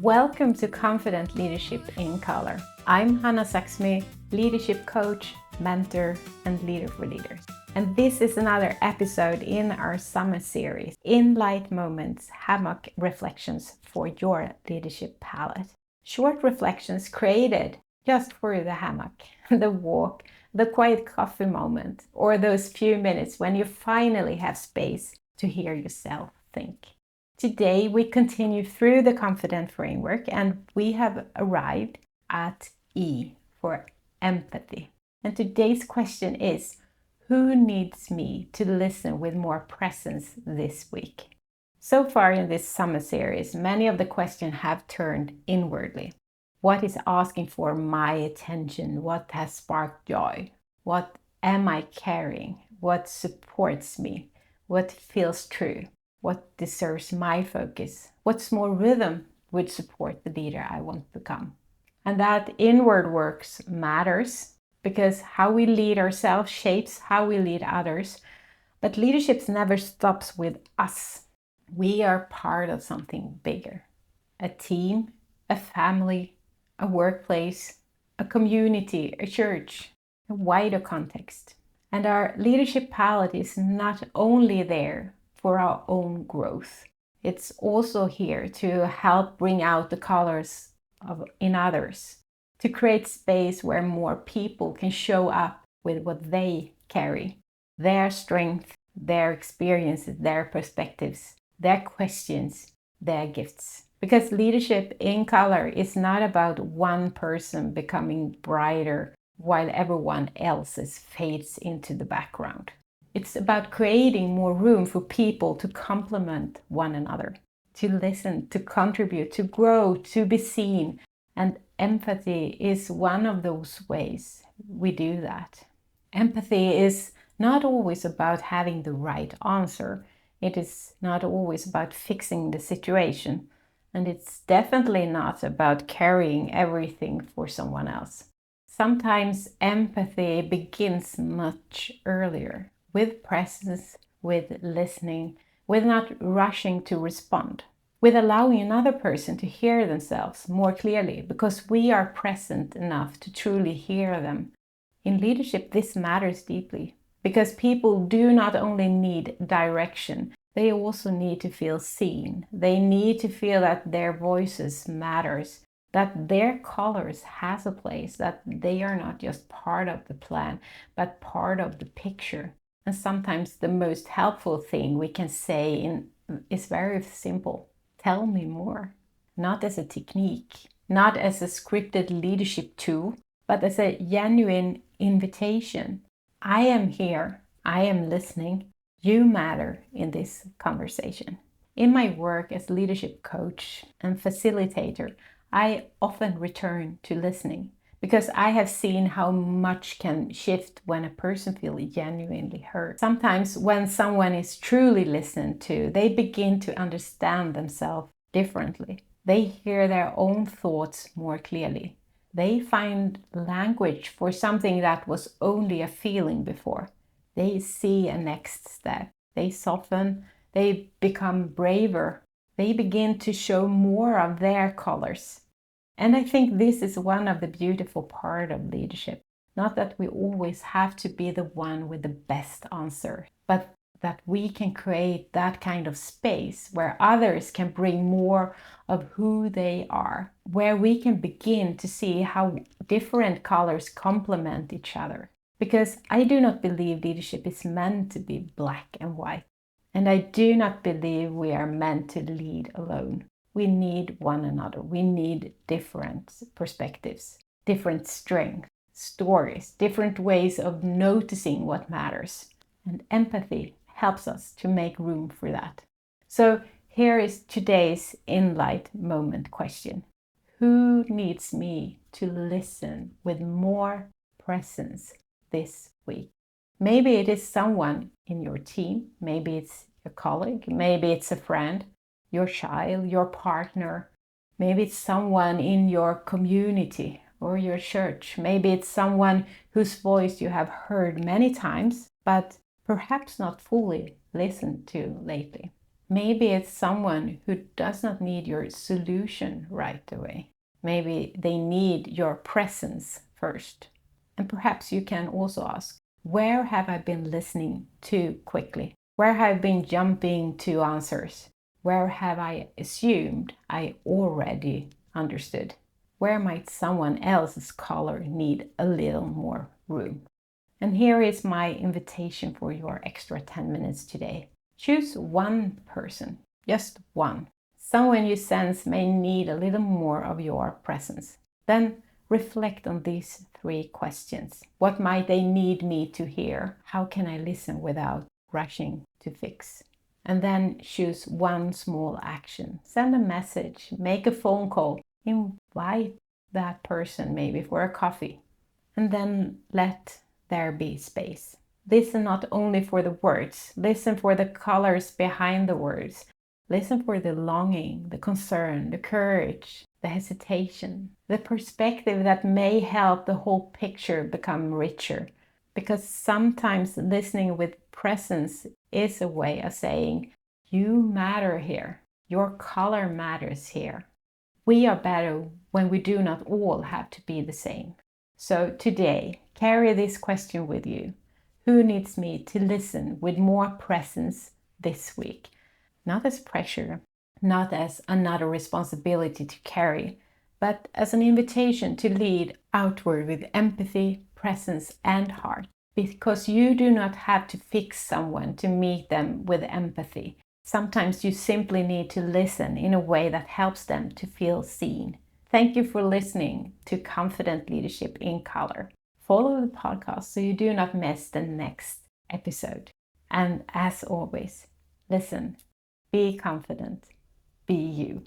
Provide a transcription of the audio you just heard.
Welcome to Confident Leadership in Color. I'm Hanna Zaxmy, leadership coach, mentor, and leader for leaders. And this is another episode in our summer series, In Light Moments, Hammock Reflections for your leadership palette. Short reflections created just for the hammock, the walk, the quiet coffee moment, or those few minutes when you finally have space to hear yourself think. Today we continue through the Confident framework and we have arrived at E for empathy. And today's question is, who needs me to listen with more presence this week? So far in this summer series, many of the questions have turned inwardly. What is asking for my attention? What has sparked joy? What am I carrying? What supports me? What feels true? What deserves my focus? What small rhythm would support the leader I want to become? And that inward work matters because how we lead ourselves shapes how we lead others. But leadership never stops with us. We are part of something bigger. A team, a family, a workplace, a community, a church, a wider context. And our leadership palette is not only there for our own growth. It's also here to help bring out the colors in others, to create space where more people can show up with what they carry, their strength, their experiences, their perspectives, their questions, their gifts. Because leadership in color is not about one person becoming brighter while everyone else's fades into the background. It's about creating more room for people to complement one another, to listen, to contribute, to grow, to be seen. And empathy is one of those ways we do that. Empathy is not always about having the right answer. It is not always about fixing the situation. And it's definitely not about carrying everything for someone else. Sometimes empathy begins much earlier. With presence, with listening, with not rushing to respond, with allowing another person to hear themselves more clearly because we are present enough to truly hear them. In leadership, this matters deeply because people do not only need direction, they also need to feel seen. They need to feel that their voices matters, that their colors has a place, that they are not just part of the plan, but part of the picture. And sometimes the most helpful thing we can say is very simple. Tell me more. Not as a technique, not as a scripted leadership tool, but as a genuine invitation. I am here. I am listening. You matter in this conversation. In my work as leadership coach and facilitator, I often return to listening. Because I have seen how much can shift when a person feels genuinely heard. Sometimes when someone is truly listened to, they begin to understand themselves differently. They hear their own thoughts more clearly. They find language for something that was only a feeling before. They see a next step. They soften. They become braver. They begin to show more of their colors. And I think this is one of the beautiful part of leadership. Not that we always have to be the one with the best answer, but that we can create that kind of space where others can bring more of who they are, where we can begin to see how different colors complement each other. Because I do not believe leadership is meant to be black and white. And I do not believe we are meant to lead alone. We need one another. We need different perspectives, different strengths, stories, different ways of noticing what matters. And empathy helps us to make room for that. So here is today's In Light Moment question. Who needs me to listen with more presence this week? Maybe it is someone in your team. Maybe it's a colleague. Maybe it's a friend. Your child, your partner, maybe it's someone in your community or your church. Maybe it's someone whose voice you have heard many times, but perhaps not fully listened to lately. Maybe it's someone who does not need your solution right away. Maybe they need your presence first. And perhaps you can also ask, where have I been listening too quickly? Where have I been jumping to answers? Where have I assumed I already understood? Where might someone else's color need a little more room? And here is my invitation for your extra 10 minutes today. Choose one person, just one. Someone you sense may need a little more of your presence. Then reflect on these 3 questions. What might they need me to hear? How can I listen without rushing to fix? And then choose one small action. Send a message, make a phone call, invite that person maybe for a coffee. And then let there be space. Listen not only for the words, listen for the colors behind the words. Listen for the longing, the concern, the courage, the hesitation, the perspective that may help the whole picture become richer. Because sometimes listening with presence is a way of saying, you matter here. Your color matters here. We are better when we do not all have to be the same. So today, carry this question with you. Who needs me to listen with more presence this week? Not as pressure, not as another responsibility to carry, but as an invitation to lead outward with empathy, presence, and heart. Because you do not have to fix someone to meet them with empathy. Sometimes you simply need to listen in a way that helps them to feel seen. Thank you for listening to Confident Leadership in Color. Follow the podcast so you do not miss the next episode. And as always, listen, be confident, be you.